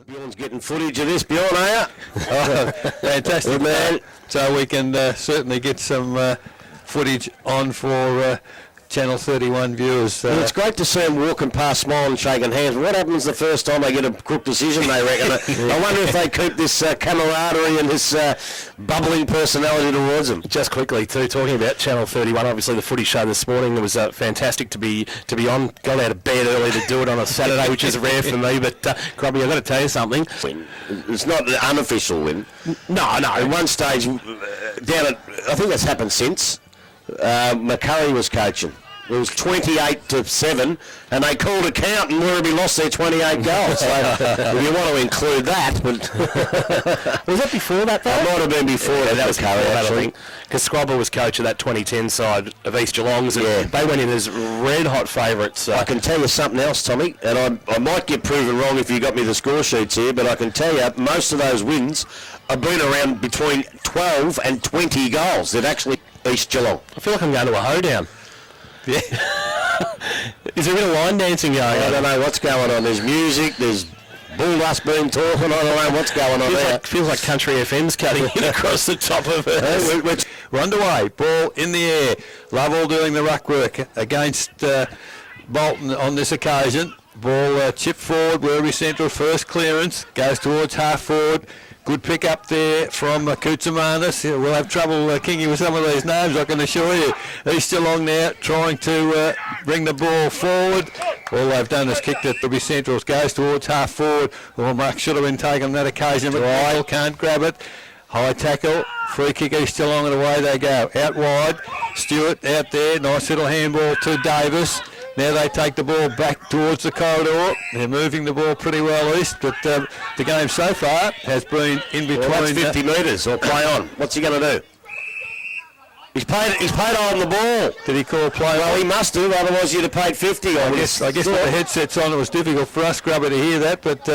Bjorn's getting footage of this, Bjorn, are you? Oh, fantastic, man. So we can certainly get some footage on for Channel 31 viewers. Well, it's great to see them walking past, smiling, shaking hands. What happens the first time they get a crook decision, they reckon? I wonder if they keep this camaraderie and this bubbling personality towards them. Just quickly, too, talking about Channel 31, obviously the footy show this morning, it was fantastic to be on. Got out of bed early to do it on a Saturday, which is rare for me, but Grubby, I've got to tell you something. It's not an unofficial win. No. At one stage, down at, I think that's happened since, McCurry was coaching. It was 28-7, and they called a count, and Werribee lost their 28 goals. So if you want to include that, but was that before that, though? It might have been before that was McCurry, before, actually. Because Scrobber was coach of that 2010 side of East Geelong's, and they went in as red-hot favourites. I can tell you something else, Tommy, and I might get proven wrong if you got me the score sheets here, but I can tell you most of those wins have been around between 12 and 20 goals. They're actually East Geelong. I feel like I'm going to a hoedown. Yeah. Is there a bit of line dancing going on? I don't know what's going on. There's music, there's bull dust being talking. I don't know what's going on there. Feels like Country FM's cutting in across the top of it. We're underway. Ball in the air. Lovell doing the ruck work against Bolton on this occasion. Ball chipped forward. Werribee Central first clearance. Goes towards half forward. Good pick up there from Koutsamanis. We'll have trouble, Kingy, with some of these names, I can assure you. East Geelong now trying to bring the ball forward. All they've done is kicked it. Werribee Central goes towards half forward. Well, Mark should have been taken on that occasion, but Ryle can't grab it. High tackle, free kick East Geelong, and away they go. Out wide, Stewart out there. Nice little handball to Davis. Now they take the ball back towards the corridor. They're moving the ball pretty well east, but the game so far has been in between. Well, that's 50 metres or play on. What's he going to do? He's paid on the ball. Did he call play on? Well, he must have, otherwise you'd have paid 50 on. I guess with the headsets on, it was difficult for us, Grubber, to hear that, but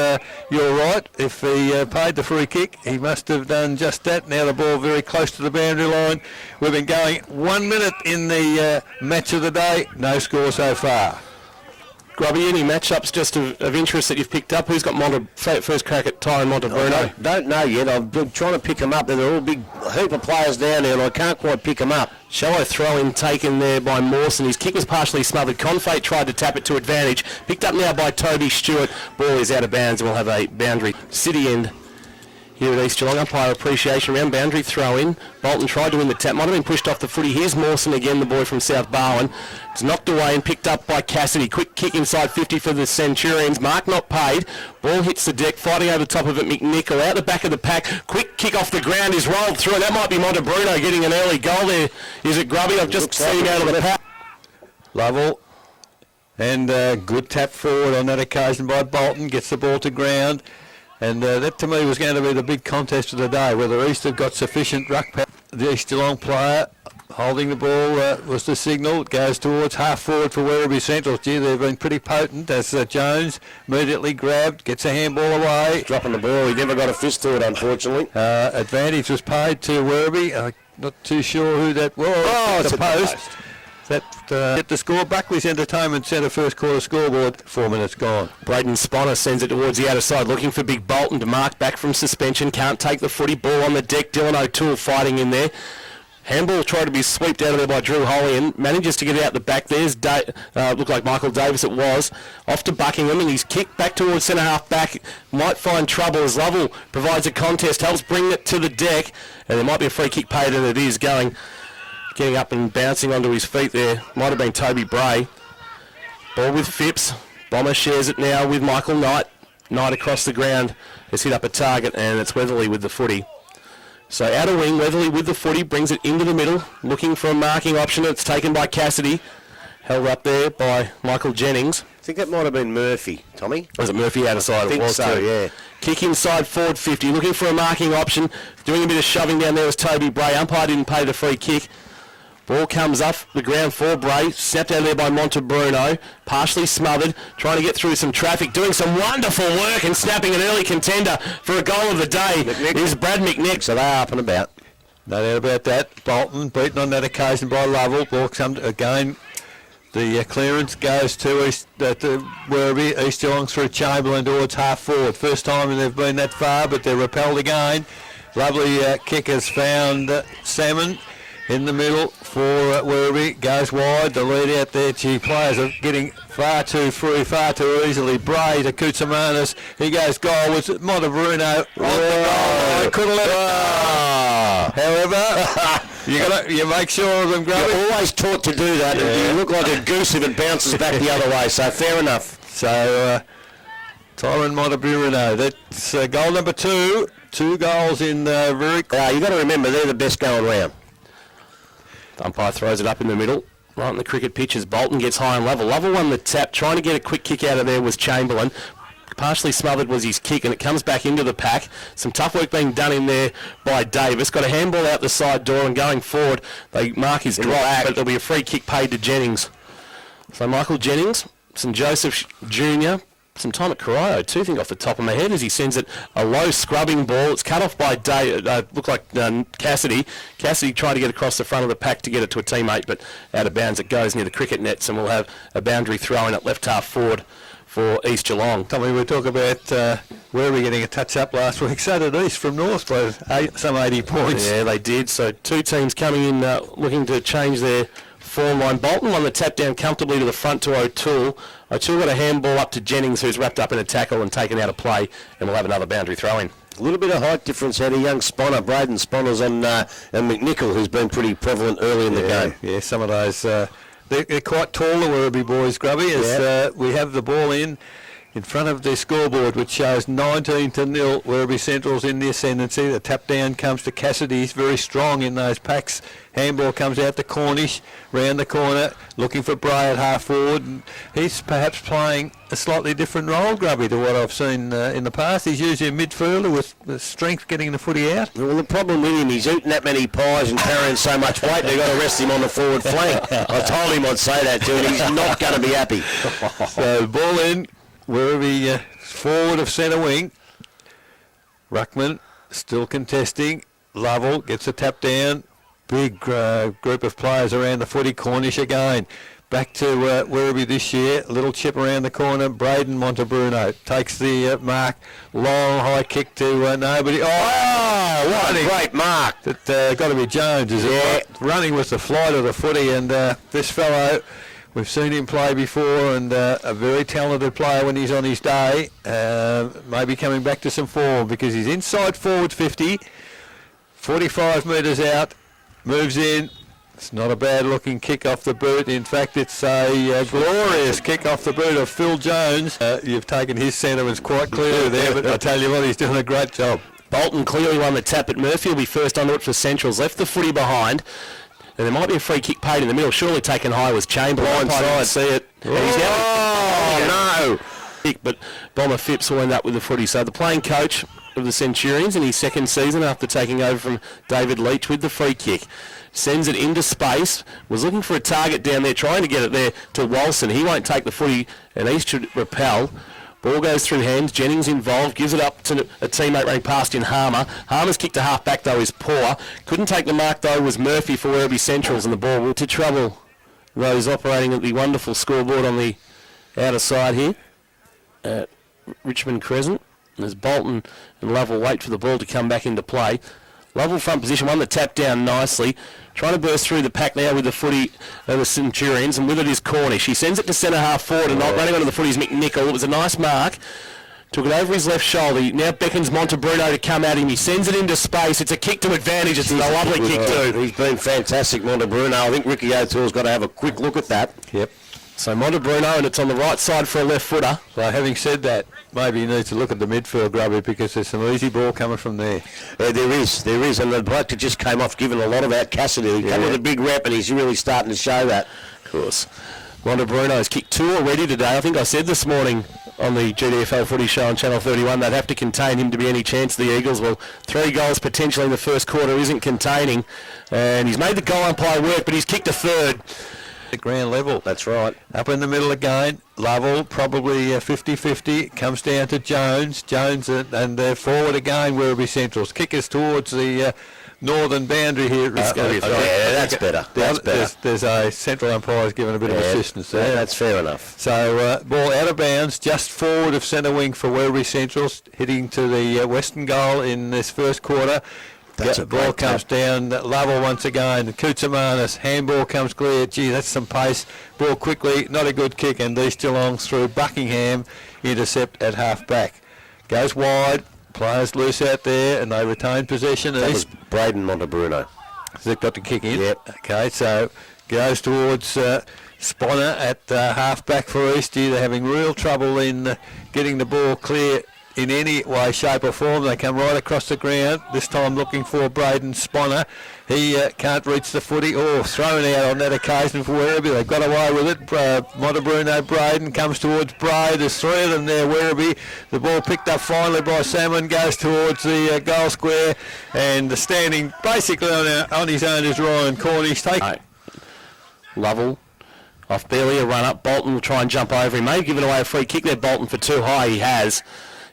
you're right. If he paid the free kick, he must have done just that. Now the ball very close to the boundary line. We've been going 1 minute in the match of the day. No score so far. Grubby, any matchups just of interest that you've picked up? Who's got first crack at Tyron Montebruno? Don't know yet. I've been trying to pick them up. They're all big heap of players down there, and I can't quite pick them up. Shallow throw-in taken there by Mawson. His kick was partially smothered. Confate tried to tap it to advantage. Picked up now by Toby Stewart. Ball is out of bounds, and we'll have a boundary city end here at East Geelong. Umpire appreciation round, boundary throw-in. Bolton tried to win the tap. Might have been pushed off the footy. Here's Mawson again, the boy from South Barwon. It's knocked away and picked up by Cassidy. Quick kick inside 50 for the Centurions. Mark not paid. Ball hits the deck, fighting over the top of it. McNichol out the back of the pack. Quick kick off the ground is rolled through. That might be Montebruno getting an early goal there. Is it Grubby? I've just seen him out of the pack. Lovell. And good tap forward on that occasion by Bolton. Gets the ball to ground. And that to me was going to be the big contest of the day, whether East have got sufficient ruck power. The East Geelong player holding the ball was the signal. It goes towards half forward for Werribee Central. Gee, they've been pretty potent as Jones immediately grabbed, gets a handball away. Dropping the ball, he never got a fist to it, unfortunately. Advantage was paid to Werribee. Not too sure who that was. Oh, it's the post. That get the score. Buckley's Entertainment Centre first quarter scoreboard. 4 minutes gone. Braden Sponner sends it towards the outer side, looking for Big Bolton to mark back from suspension. Can't take the footy. Ball on the deck. Dylan O'Toole fighting in there. Handball tried to be swept out of there by Drew Hollian. Manages to get out the back. There's looked like Michael Davis it was. Off to Buckingham, and he's kicked back towards centre half back. Might find trouble as Lovell provides a contest. Helps bring it to the deck. And there might be a free kick paid, and it is going. Getting up and bouncing onto his feet there. Might have been Toby Bray. Ball with Phipps. Bomber shares it now with Michael Knight. Knight across the ground has hit up a target, and it's Weatherly with the footy. So out of wing, Weatherly with the footy, brings it into the middle, looking for a marking option. It's taken by Cassidy. Held up there by Michael Jennings. I think that might have been Murphy, Tommy. Was it Murphy out of side? I think it was so, too. yeah. Kick inside forward 50, looking for a marking option. Doing a bit of shoving down there was Toby Bray. Umpire didn't pay the free kick. Ball comes up the ground for Bray, snapped out there by Montebruno, partially smothered, trying to get through some traffic, doing some wonderful work and snapping an early contender for a goal of the day is Brad McNick. So they're up and about. No doubt about that. Bolton beaten on that occasion by Lovell. Ball comes again The clearance goes to Werribee. East Geelong through Chamberlain towards half forward. First time they've been that far, but they're repelled again. Lovely kick has found Salmon in the middle for Werribee. Goes wide. The lead out there. Gee, players are getting far too free, far too easily. Bray to Koutsamanis. He goes goal. Was it Montebruno? I could have let it. However, you make sure of them, Grubby. You're always taught to do that. And you look like a goose if it bounces back the other way. So fair enough. So Tyron Montebruno. That's goal number 2. 2 goals in Werribee. You've got to remember they're the best going round. The umpire throws it up in the middle. Right on the cricket pitch as Bolton gets high and Lovell. Lovell won the tap. Trying to get a quick kick out of there was Chamberlain. Partially smothered was his kick, and it comes back into the pack. Some tough work being done in there by Davis. Got a handball out the side door, and going forward, they mark his drop, but there'll be a free kick paid to Jennings. So Michael Jennings, St Joseph Jr., some time at Corio too, think off the top of my head, as he sends it a low scrubbing ball. It's cut off by looked like Cassidy. Cassidy tried to get across the front of the pack to get it to a teammate, but out of bounds it goes near the cricket nets, and we'll have a boundary throw in at left half forward for East Geelong. Tommy, we talk about where we getting a touch up last week. So did East from North by some 80 points. Yeah, they did. So 2 teams coming in looking to change their form line. Bolton won the tap down comfortably to the front to O'Toole. O'Toole got a handball up to Jennings, who's wrapped up in a tackle and taken out of play, and we'll have another boundary throw in. A little bit of height difference out of young Sponner, Braden Sponner's on, and McNichol, who's been pretty prevalent early in the game. Yeah, some of those, they're quite tall, the Werribee boys, Grubby, as we have the ball in front of their scoreboard, which shows 19-0. Werribee Central's in the ascendancy. The tap down comes to Cassidy. He's very strong in those packs. Handball comes out to Cornish, round the corner, looking for Bray at half forward. And he's perhaps playing a slightly different role, Grubby, to what I've seen in the past. He's usually a midfielder with strength getting the footy out. Well, the problem with him, he's eating that many pies and carrying so much weight, they've got to rest him on the forward flank. I told him I'd say that to him. He's not going to be happy. So, ball in. Werribee forward of centre wing. Ruckman still contesting. Lovell gets a tap down. Big group of players around the footy. Cornish again. Back to Werribee this year. A little chip around the corner. Braden Montebruno takes the mark. Long high kick to nobody. Oh, what a great mark. That got to be Jones, is it? Running with the flight of the footy, and this fellow, we've seen him play before, and a very talented player when he's on his day. Maybe coming back to some form, because he's inside forward 50, 45 metres out, moves in. It's not a bad looking kick off the boot. In fact, it's a glorious kick off the boot of Phil Jones. You've taken his sentiments quite clearly there, but I tell you what, he's doing a great job. Bolton clearly won the tap, but Murphy will be first onto it for Centrals. Left the footy behind. And there might be a free kick paid in the middle. Surely taken high was Chamberlain. Blindside. See it. Oh, no. But Bomber Phipps will end up with the footy. So the playing coach of the Centurions in his second season after taking over from David Leach with the free kick. Sends it into space. Was looking for a target down there, trying to get it there to Walson. He won't take the footy, and East should repel. Ball goes through hands. Jennings involved. Gives it up to a teammate running past in Harmer. Harmer's kick to half back, though, is poor. Couldn't take the mark, though, was Murphy for Werribee Centrals, and the ball will to trouble those operating at the wonderful scoreboard on the outer side here at Richmond Crescent. As Bolton and Lovell wait for the ball to come back into play. Lovell front position, won the tap down nicely. Trying to burst through the pack now with the footy of the Centurions, and with it is Cornish. He sends it to centre half forward, and not running onto the footy is McNichol. It was a nice mark. Took it over his left shoulder. He now beckons Montebruno to come at him. He sends it into space. It's a kick to advantage. It's a lovely kick too. He's been fantastic, Montebruno. I think Ricky O'Toole's got to have a quick look at that. Yep. So Montebruno, and it's on the right side for a left footer. So having said that, maybe you need to look at the midfield, Grubby, because there's some easy ball coming from there. There is, and the bloke that just came off giving a lot of out Cassidy. He came with a big rep, and he's really starting to show that. Of course. Montebruno's kicked 2 already today. I think I said this morning on the GDFL footy show on Channel 31 they'd have to contain him to be any chance of the Eagles. Well, 3 goals potentially in the first quarter isn't containing, and he's made the goal umpire work, but he's kicked a third. at ground level. That's right. Up in the middle again, Lovell, probably 50-50, comes down to Jones. Jones and forward again, Werribee Central's. Kick is towards the northern boundary here. Yeah, that's better. That's better. There's a central umpire's given a bit of assistance there. Yeah, that's fair enough. So ball out of bounds, just forward of centre wing for Werribee Central, hitting to the western goal in this first quarter. That's a ball great comes down, Lovell once again, Koutsamanis, handball comes clear, gee, that's some pace, ball quickly, not a good kick, and East Geelong through Buckingham, intercept at half back. Goes wide, players loose out there, and they retain possession. That was Braden Montebruno. They've got to kick in. Yep. Okay, so goes towards Sponner at half back for Eastie. They're having real trouble in getting the ball clear in any way, shape or form. They come right across the ground, this time looking for Braden Sponner. He can't reach the footy. Thrown out on that occasion for Werribee. They got away with it. Montebruno Braden comes towards Bray. There's three of them there, Werribee. The ball picked up finally by Salmon, goes towards the goal square, and standing basically on his own is Ryan Cornish. Lovell off barely a run up. Bolton will try and jump over. He may have given away a free kick there, Bolton, for too high. He has.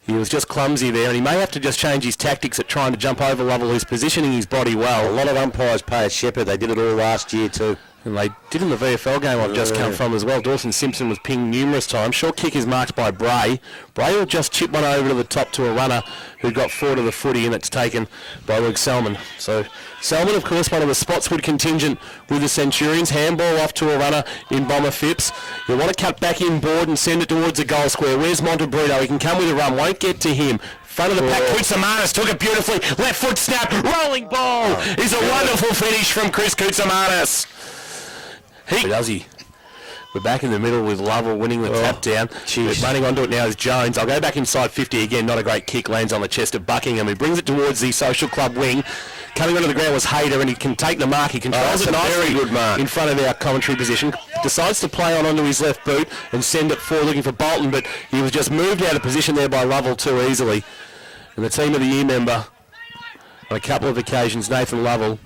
He was just clumsy there, and he may have to just change his tactics at trying to jump over Lovell, who's positioning his body well. A lot of umpires pay a shepherd. They did it all last year too. And they did in the VFL game I've just come from as well. Dawson Simpson was pinged numerous times. Short kick is marked by Bray. Bray will just chip one over to the top to a runner who got forward of the footy, and it's taken by Luke Selman. So Selman, of course, one of the Spotswood contingent with the Centurions. Handball off to a runner in Bomber Phipps. You want to cut back inboard and send it towards the goal square. Where's Montebruno? He can come with a run. Won't get to him. Front of the pack, Koutsamanis took it beautifully. Left foot snap, rolling ball is a wonderful finish from Chris Koutsamanis. Does he? We're back in the middle with Lovell winning the tap down. Running onto it now is Jones. I'll go back inside 50 again. Not a great kick. Lands on the chest of Buckingham. He brings it towards the Social Club wing. Coming onto the ground was Hayter, and he can take the mark. He controls it nicely. Very good mark. In front of our commentary position. Decides to play onto his left boot and send it forward looking for Bolton, but he was just moved out of position there by Lovell too easily. And the team of the year member on a couple of occasions, Nathan Lovell,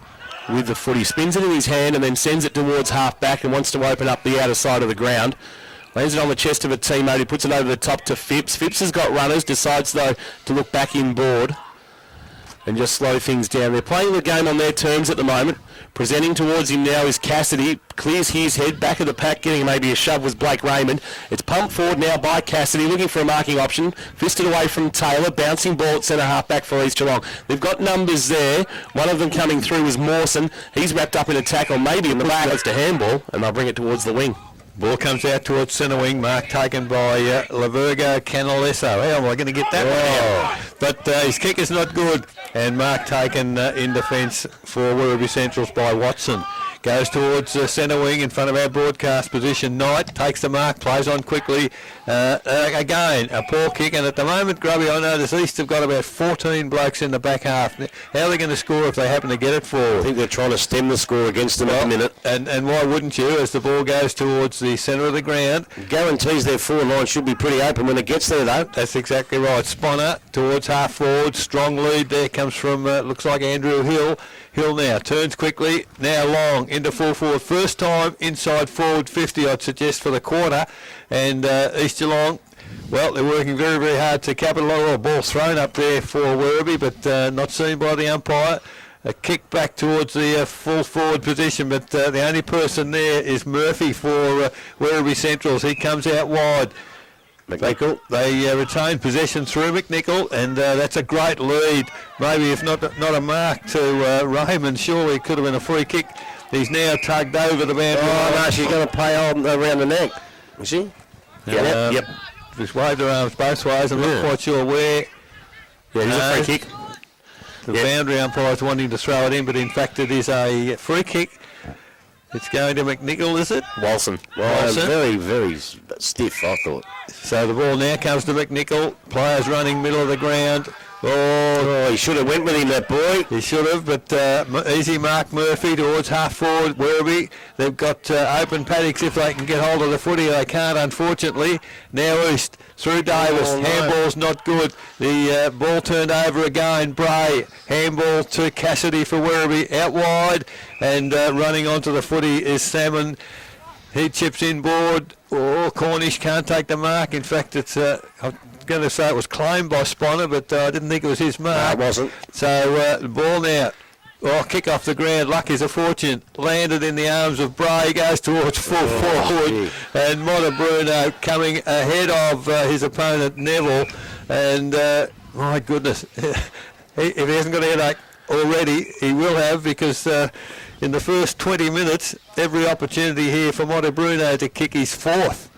with the footy, spins it in his hand and then sends it towards half back and wants to open up the outer side of the ground. Lands it on the chest of a teammate who puts it over the top to Phipps. Phipps has got runners, decides though to look back inboard and just slow things down. They're playing the game on their terms at the moment. Presenting towards him now is Cassidy. Clears his head. Back of the pack, getting maybe a shove was Blake Raymond. It's pumped forward now by Cassidy, looking for a marking option. Fisted away from Taylor. Bouncing ball at centre half back for East Geelong. They've got numbers there. One of them coming through was Mawson. He's wrapped up in a tackle, maybe in the back. It's to handball, and they'll bring it towards the wing. Ball comes out towards centre wing. Mark taken by Lavergo Canalesso. How am I going to get that one out? But his kick is not good. And Mark taken in defence for Werribee Centrals by Watson. Goes towards centre wing in front of our broadcast position. Knight takes the mark, plays on quickly. Again, a poor kick. And at the moment, Grubby, I notice East have got about 14 blokes in the back half. How are they going to score if they happen to get it forward? I think they're trying to stem the score against them at the minute. And why wouldn't you, as the ball goes towards the centre of the ground? Guarantees their forward line should be pretty open when it gets there, though. That's exactly right. Sponner towards half forward. Strong lead there comes from, looks like Andrew Hill. Hill now turns quickly, now long into full forward. First time inside forward 50, I'd suggest, for the quarter. And East Geelong, well, they're working very, very hard to capitalise. A ball thrown up there for Werribee, but not seen by the umpire. A kick back towards the full forward position, but the only person there is Murphy for Werribee Centrals. He comes out wide. McNichol. They retain possession through McNichol, and that's a great lead. Maybe if not a mark to Raymond, surely it could have been a free kick. He's now tugged over the boundary. Oh, no, she's going to pay around the neck. Is she? Yep. Just waved her arms both ways. I'm not quite sure where. Yeah, it is a free kick. The boundary umpire's wanting to throw it in, but in fact it is a free kick. It's going to McNichol, is it? Wilson. Very, very stiff, I thought. So the ball now comes to McNichol. Players running middle of the ground. Oh, he should have went with him, that boy. He should have, but easy mark Murphy towards half forward Werribee. They've got open paddocks if they can get hold of the footy. They can't, unfortunately. Now East through Davis. Handball's not good. The ball turned over again. Bray. Handball to Cassidy for Werribee. Out wide and running onto the footy is Salmon. He chips inboard. Oh, Cornish can't take the mark. In fact, it's I'm going to say it was claimed by Sponner, but I didn't think it was his mark. No, it wasn't. So the ball now. Oh, kick off the ground. Luck is a fortune. Landed in the arms of Bray. Goes towards full forward. And Bruno coming ahead of his opponent Neville. And my goodness, if he hasn't got a headache already, he will have, because in the first 20 minutes, every opportunity here for Bruno to kick his fourth.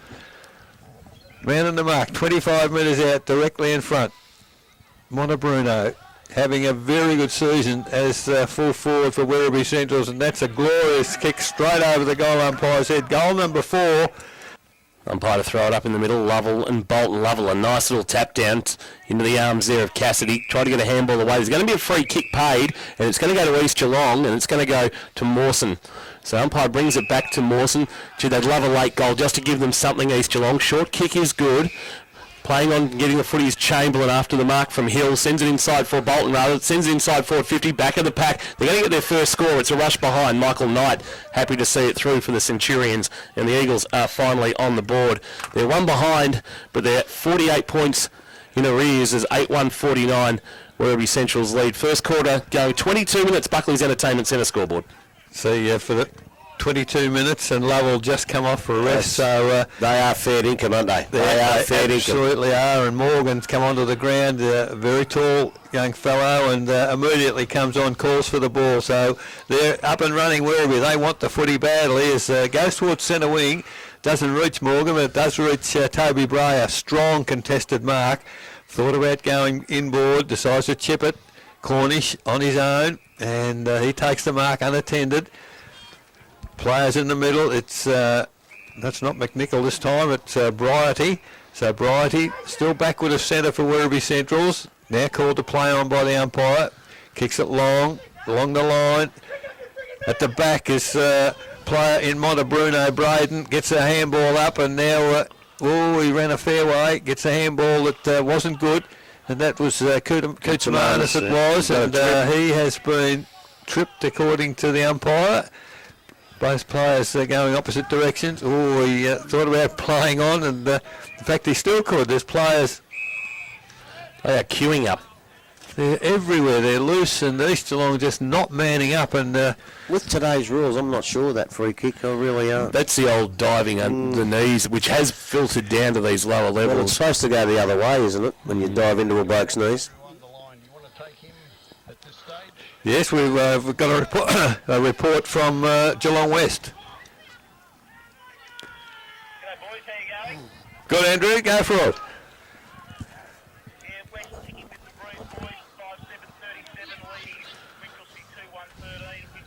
Man on the mark, 25 metres out, directly in front. Bruno having a very good season as full forward for Werribee Centrals, and that's a glorious kick straight over the goal umpire's head. Goal number 4. Umpire to throw it up in the middle. Lovell and Bolton. Lovell, a nice little tap down into the arms there of Cassidy. Try to get a handball away. There's going to be a free kick paid, and it's going to go to East Geelong, and it's going to go to Mawson. So umpire brings it back to Mawson. Gee, they'd love a late goal just to give them something, East Geelong. Short kick is good. Playing on getting the footy is Chamberlain after the mark from Hill. Sends it inside for Bolton, rather. Sends it inside forward 50, back of the pack. They're going to get their first score. It's a rush behind. Michael Knight happy to see it through for the Centurions. And the Eagles are finally on the board. They're one behind, but they're 48 points in arrears as 8-1-49 Werribee Central's lead. First quarter going 22 minutes. Buckley's Entertainment Centre scoreboard. So, for the 22 minutes, and Lovell just come off for a rest. So they are fair income, aren't they? They are fair income. Absolutely are. And Morgan's come onto the ground, a very tall young fellow, and immediately comes on, calls for the ball. So they're up and running Werribee. They want the footy badly. As goes towards centre wing, doesn't reach Morgan, but it does reach Toby Bray. A strong contested mark. Thought about going inboard, decides to chip it. Cornish on his own, and he takes the mark unattended. Players in the middle. It's that's not McNichol this time. It's Brighty. So Brighty still backward of centre for Werribee Centrals. Now called to play on by the umpire. Kicks it along the line. At the back is player in Bruno Braden. Gets a handball up, and now he ran a fair way. Gets a handball that wasn't good, and that was Koutsamanis it was, and he has been tripped according to the umpire. Both players going opposite directions. He thought about playing on, and in fact he still could. There's players. They are queuing up. They're everywhere. They're loose, and East Geelong just not manning up. And with today's rules, I'm not sure that free kick. I really aren't. That's the old diving under the knees, which has filtered down to these lower levels. Well, it's supposed to go the other way, isn't it? When you dive into a bloke's knees. Yes, we've got a report from Geelong West. G'day boys, how you going? Good, Andrew, go for it. Yeah, West ticking with the Breeze boys, 5-7-37 leading, Winchelsea 2-1-13, which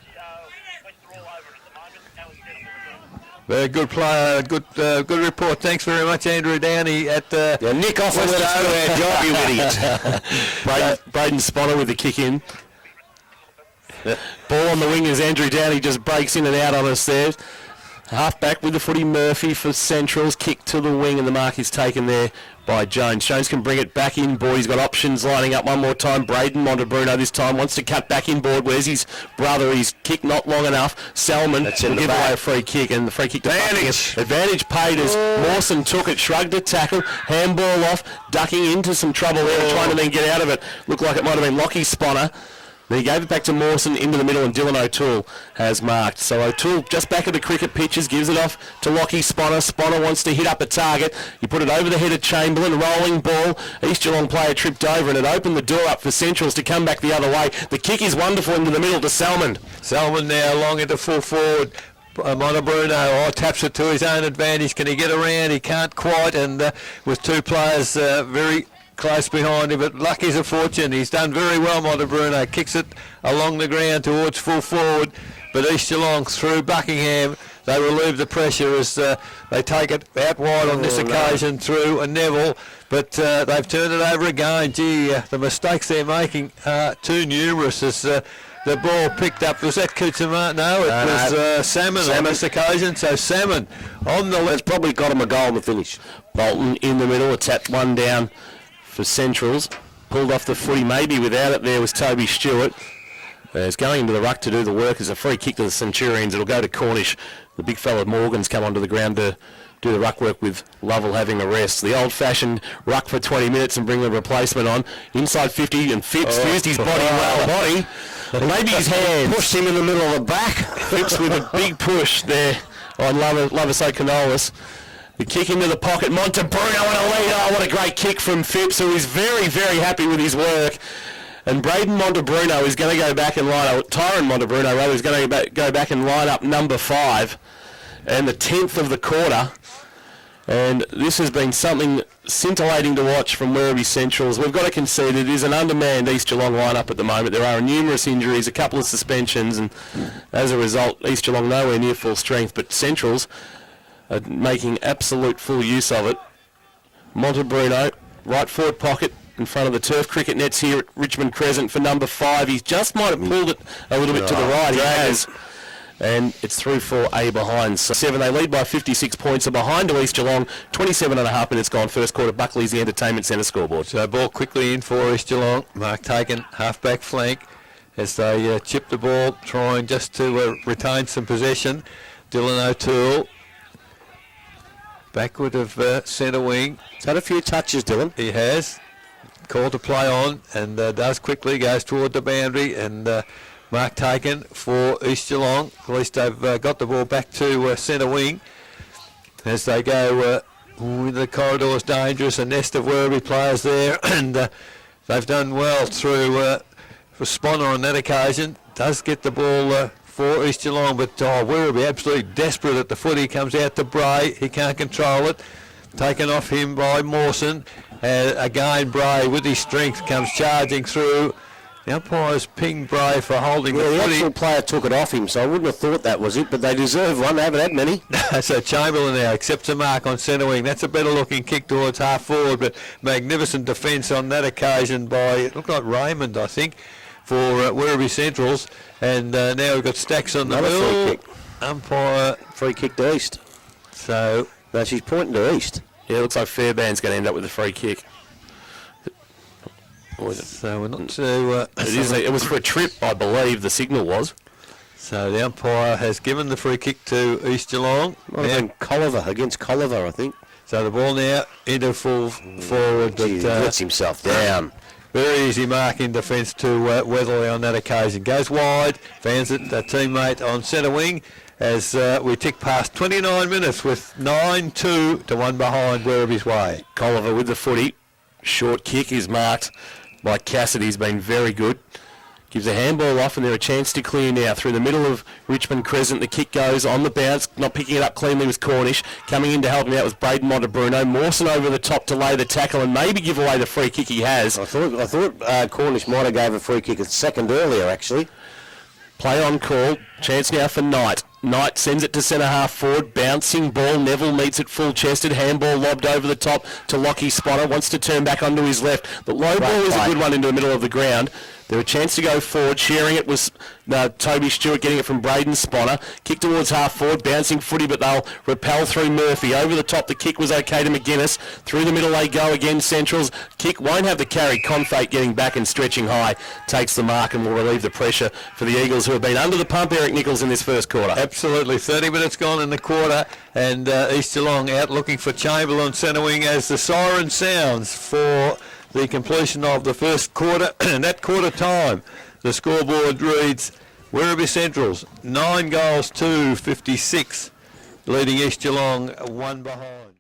West are all over it at the moment. How are you gentlemen? Very good player, good report. Thanks very much, Andrew Downey at Nick off with it out of our job, you idiot. Braden Sponner with the kick in. Ball on the wing as Andrew Downey just breaks in and out on us there. Half back with the footy. Murphy for Centrals. Kick to the wing, and the mark is taken there by Jones. Jones can bring it back inboard. He's got options lining up one more time. Braden Bruno this time wants to cut back inboard. Where's his brother? He's kicked not long enough. Salmon will give away a free kick, and the free kick to Advantage paid as Mawson took it, shrugged a tackle, handball off, ducking into some trouble there, trying to then get out of it. Looked like it might have been Lockie Sponner. Then he gave it back to Mawson into the middle, and Dylan O'Toole has marked. So O'Toole just back at the cricket pitches, gives it off to Lockie Sponner. Sponner wants to hit up a target. He put it over the head of Chamberlain, rolling ball. East Geelong player tripped over, and it opened the door up for Centrals to come back the other way. The kick is wonderful into the middle to Salmon. Salmon now long into full forward. Bruno taps it to his own advantage. Can he get around? He can't quite, and with two players very close behind him, but luck is a fortune. He's done very well, Bruno. Kicks it along the ground towards full forward, but East Geelong through Buckingham. They relieve the pressure as they take it out wide on this occasion through a Neville, but they've turned it over again. Gee, the mistakes they're making are too numerous as the ball picked up. Was that Koutsamanis? No, it was Salmon on this occasion. So Salmon on the left. Probably got him a goal in the finish. Bolton in the middle. It's at one down for Centrals. Pulled off the footy, maybe without it there was Toby Stewart. Is going into the ruck to do the work. As a free kick to the Centurions. It'll go to Cornish. The big fella Morgan's come onto the ground to do the ruck work with Lovell having a rest. The old-fashioned ruck for 20 minutes and bring the replacement on. Inside 50 and Phipps used his body well. Maybe his hands. Pushed him in the middle of the back. Phipps with a big push there on Lavasay Canolas. The kick into the pocket. Montebruno and a lead. Oh, what a great kick from Phipps, who is very, very happy with his work. And Braden Montebruno is going to go back and line up. Tyron Montebruno, rather, is going to go back and line up number 5. And the 10th of the quarter. And this has been something scintillating to watch from Werribee Centrals. We've got to concede it is an undermanned East Geelong lineup at the moment. There are numerous injuries, a couple of suspensions, and as a result, East Geelong nowhere near full strength. But Centrals are making absolute full use of it. Montebruno, right forward pocket in front of the turf cricket nets here at Richmond Crescent for number 5. He just might have pulled it a little bit to the right. He has. And it's through for a behind. So 7, they lead by 56 points. Are behind to East Geelong. 27.5 minutes gone. First quarter. Buckley's the Entertainment Centre scoreboard. So ball quickly in for East Geelong. Mark taken half-back flank as they chip the ball, trying just to retain some possession. Dylan O'Toole, backward of centre wing. He's had a few touches, Dylan. He has. Call to play on and does quickly, goes toward the boundary and... mark taken for East Geelong. At least they've got the ball back to centre wing as they go the corridor's dangerous. A nest of Werribee players there, and they've done well through for Sponner on that occasion. Does get the ball for East Geelong, but Werribee absolutely desperate at the footy. Comes out to Bray. He can't control it. Taken off him by Mawson. Again, Bray with his strength comes charging through. The umpires pinged Bray for holding the The footy. actual player took it off him, so I wouldn't have thought that was it, but they deserve one. They haven't had many. So Chamberlain now accepts a mark on centre wing. That's a better looking kick towards half forward, but magnificent defence on that occasion by, it looked like Raymond, I think, for Werribee Centrals. And now we've got Stacks on the Another middle. free kick. Umpire. Free kick to East. So. No, she's pointing to East. Yeah, it looks like Fairbairn's going to end up with a free kick. So we're not too... it was for a trip, I believe the signal was. So the umpire has given the free kick to East Geelong. Might have been Colliver, against Colliver, I think. So the ball now into full forward. But, He lets himself down. Very easy mark in defence to Weatherly on that occasion. Goes wide, fans it, a teammate on centre wing as we tick past 29 minutes with 9-2 to 1 behind Werribee's way. Colliver with the footy. Short kick is marked by Cassidy. He's been very good. Gives a handball off and they're a chance to clear now through the middle of Richmond Crescent. The kick goes on the bounce, not picking it up cleanly was Cornish. Coming in to help him out was Braden Montebruno. Mawson over the top to lay the tackle and maybe give away the free kick he has. I thought Cornish might have gave a free kick a second earlier, actually. Play on call. Chance now for Knight. Knight sends it to centre half forward. Bouncing ball. Neville meets it full chested. Handball lobbed over the top to Lockie Spotter. Wants to turn back onto his left. The low ball is a good one into the middle of the ground. There a chance to go forward. Sharing it was Toby Stewart getting it from Braden Spotter. Kick towards half forward. Bouncing footy, but they'll repel through Murphy. Over the top, the kick was okay to McGuinness. Through the middle they go again. Centrals. Kick won't have the carry. Confate getting back and stretching high. Takes the mark and will relieve the pressure for the Eagles, who have been under the pump, Eric Nichols, in this first quarter. Absolutely. 30 minutes gone in the quarter, and East Geelong out looking for Chamberlain centre wing as the siren sounds for the completion of the first quarter. And at quarter time, the scoreboard reads Werribee Centrals 9 goals to 56, leading East Geelong 1 behind.